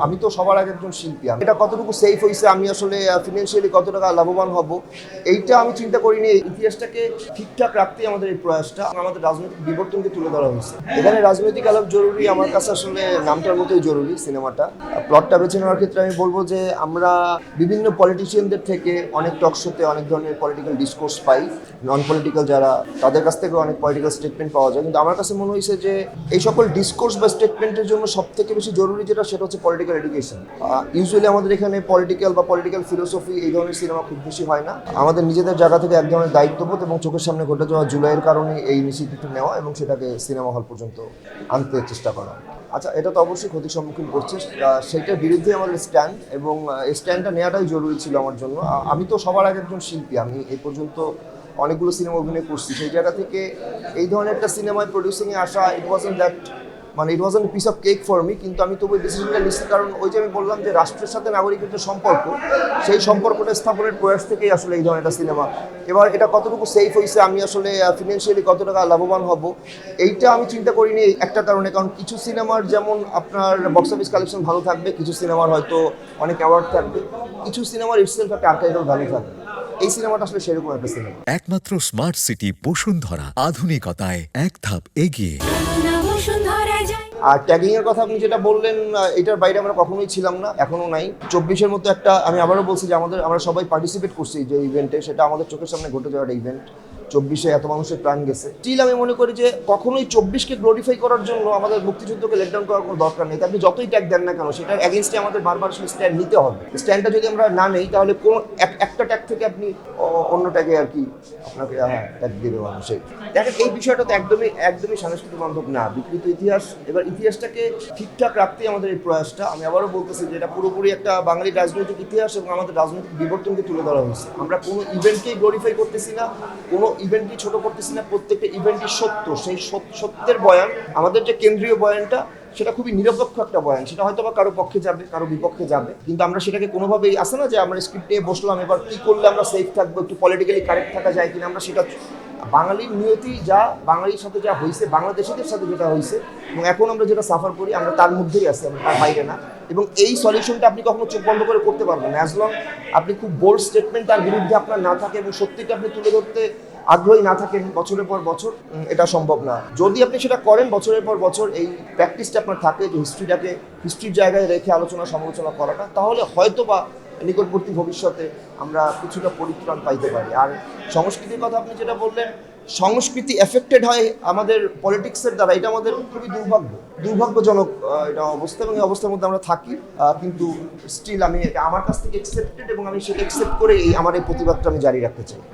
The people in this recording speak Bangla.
আমি তো সবার আগে একজন শিল্পী, এটা কতটুকু সেফ হয়েছে, আমি আসলে ফিনান্সিয়ালি কত টাকা লাভবান হব, এইটা আমি চিন্তা করিনি। ইতিহাসটাকে ঠিকঠাক রাখতেই আমাদের এই প্রয়াসটা, আমাদের রাজনৈতিক বিবর্তনকে তুলে ধরা হয়েছে। এখানে রাজনৈতিক আলাপ জরুরি, আমার কাছে আসলে নামটার মতোই জরুরি সিনেমাটা। প্লটটা বেছে নেওয়ার ক্ষেত্রে আমি বলবো যে আমরা বিভিন্ন পলিটিশিয়ানদের থেকে অনেক টক শোতে অনেক ধরনের পলিটিক্যাল ডিসকোর্স পাই, নন পলিটিক্যাল যারা, তাদের কাছ থেকে অনেক পলিটিক্যাল স্টেটমেন্ট পাওয়া যায়। কিন্তু আমার কাছে মনে হয়েছে যে এই সকল ডিসকোর্স বা স্টেটমেন্টের জন্য সব থেকে বেশি জরুরি যেটা, সেটা হচ্ছে পলিটিক্যাল এডুকেশন। ইউজুয়ালি আমাদের এখানে পলিটিক্যাল বা পলিটিক্যাল ফিলোসফি এই ধরনের সিনেমা খুব বেশি হয় না। আমাদের নিজেদের জায়গা থেকে এক ধরনের দায়িত্ববোধ এবং চোখের সামনে ঘটে যাওয়া জুলাইয়ের কারণে এই ইনিশিয়েটিভটা নেওয়া এবং সেটাকে সিনেমা হল পর্যন্ত আনতে চেষ্টা করা। আচ্ছা, এটা তো অবশ্যই ক্ষতির সম্মুখীন করছে, সেইটার বিরুদ্ধে আমাদের স্ট্যান্ড, এবং এই স্ট্যান্ডটা নেওয়াটাই জরুরি ছিল আমার জন্য। আমি তো সবার আগে একজন শিল্পী, আমি এই পর্যন্ত অনেকগুলো সিনেমা অভিনয় করছি। সেই জায়গা থেকে এই ধরনের একটা সিনেমায় প্রডিউসিংয়ে আসা, ইট wasn't piece of cake for me. কিন্তু আমি তবু ডিসিশনটা নিচ্ছি, কারণ ওই যে আমি বললাম যে রাষ্ট্রের সাথে নাগরিকের যে সম্পর্ক, সেই সম্পর্কটা স্থাপনের প্রয়াস থেকেই আসলে এই ধরনের একটা সিনেমা। এবার এটা কতটুকু সেফ হয়েছে, আমি আসলে ফিনান্সিয়ালি কত টাকা লাভবান হব, এইটা আমি চিন্তা করিনি একটা কারণে। কারণ কিছু সিনেমার যেমন আপনার বক্স অফিস কালেকশন ভালো থাকবে, কিছু সিনেমার হয়তো অনেক অ্যাওয়ার্ড থাকবে, কিছু সিনেমার ইটসেলফ একটা আর্কাইভাল ভ্যালু থাকবে। এই সিনেমাটা আসলে সেরকম একটা সিনেমা। একমাত্র স্মার্ট সিটি বসুন্ধরা, আধুনিকতায় এক ধাপ এগিয়ে। আর ট্যাগিং এর কথা আপনি যেটা বললেন, এটার বাইরে আমরা কখনোই ছিলাম না, এখনো নাই। 24-এর মতো একটা, আমি আবারও বলছি যে আমরা সবাই পার্টিসিপেট করছি যে ইভেন্টে, সেটা আমাদের চোখের সামনে ঘটে যাওয়ার ইভেন্ট। 24-এ এত মানুষের প্রাণ গেছে। স্টিল আমি মনে করি যে কখনোই 24-কে গ্লোরিফাই করার জন্য আমাদের মুক্তিযুদ্ধকে লেট ডাউন করার কোনো দরকার নেই। আপনি যতই ট্যাগ দেন না কেন, সেটার এগেনস্টে আমাদের বারবার স্ট্যান্ড নিতে হবে। স্ট্যান্ডটা যদি আমরা না নেই, তাহলে কোনো একটা ট্যাগ থেকে আপনি অন্য ট্যাগে আর কি আপনাকে ট্যাগ দেবে মানুষের। দেখেন, এই বিষয়টা তো একদমই সাংস্কৃতিক বান্ধব না, বিকৃত ইতিহাস। এবার ইতিহাসটাকে ঠিকঠাক রাখতেই আমাদের এই প্রয়াসটা। আমি আবারও বলতেছি যে এটা পুরোপুরি একটা বাঙালি রাজনৈতিক ইতিহাস এবং আমাদের রাজনৈতিক বিবর্তনকে তুলে ধরা হয়েছে। আমরা কোনো ইভেন্টকেই গ্লোরিফাই করতেছি না, কোনো ইভেন্টই ছোট করতেছি না, প্রত্যেকটা ইভেন্টই সত্য। সেই সত্যের বয়ান, আমাদের যে কেন্দ্রীয় বয়ানটা, সেটা খুবই নিরপেক্ষ একটা বয়ান। সেটা হয়তো বা কারো পক্ষে যাবে, কারো বিপক্ষে যাবে, কিন্তু আমরা সেটাকে কোনোভাবেই, আসে না যে আমরা স্ক্রিপ্ট নিয়ে বসলাম, এবার কী করলে আমরা সেফ থাকবো, একটু পলিটিক্যালি কারেক্ট থাকা যায় কিনা, আমরা সেটা বাঙালির নিয়তি যা, বাঙালির সাথে যা হয়েছে, বাংলাদেশিদের সাথে যেটা হয়েছে এবং এখন আমরা যেটা সাফার করি, আমরা তার মধ্যেই আছি, আমরা তার বাইরে না। এবং এই সলিউশনটা আপনি কখনো চোখ বন্ধ করে করতে পারবেন না, অ্যাজ লং আপনি খুব বোল্ড স্টেটমেন্ট তার বিরুদ্ধে আপনার না থাকে এবং সত্যিটা আপনি তুলে ধরতে আগ্রহী না থাকেন বছরের পর বছর, এটা সম্ভব না। যদি আপনি সেটা করেন বছরের পর বছর, এই প্র্যাকটিসটা আপনার থাকে যে হিস্ট্রির জায়গায় রেখে আলোচনা সমালোচনা করাটা, তাহলে হয়তো বা নিকটবর্তী ভবিষ্যতে আমরা কিছুটা পরিত্রাণ পাইতে পারি। আর সংস্কৃতির কথা আপনি যেটা বললেন, সংস্কৃতি এফেক্টেড হয় আমাদের পলিটিক্সের দ্বারা, এটা আমাদের খুবই দুর্ভাগ্যজনক এটা অবস্থা, এবং এই অবস্থার মধ্যে আমরা থাকি। কিন্তু স্টিল আমি আমার কাছ থেকে একসেপ্টেড, এবং আমি সেটা একসেপ্ট করে আমার এই প্রতিবাদটা আমি জারি রাখতে চাই।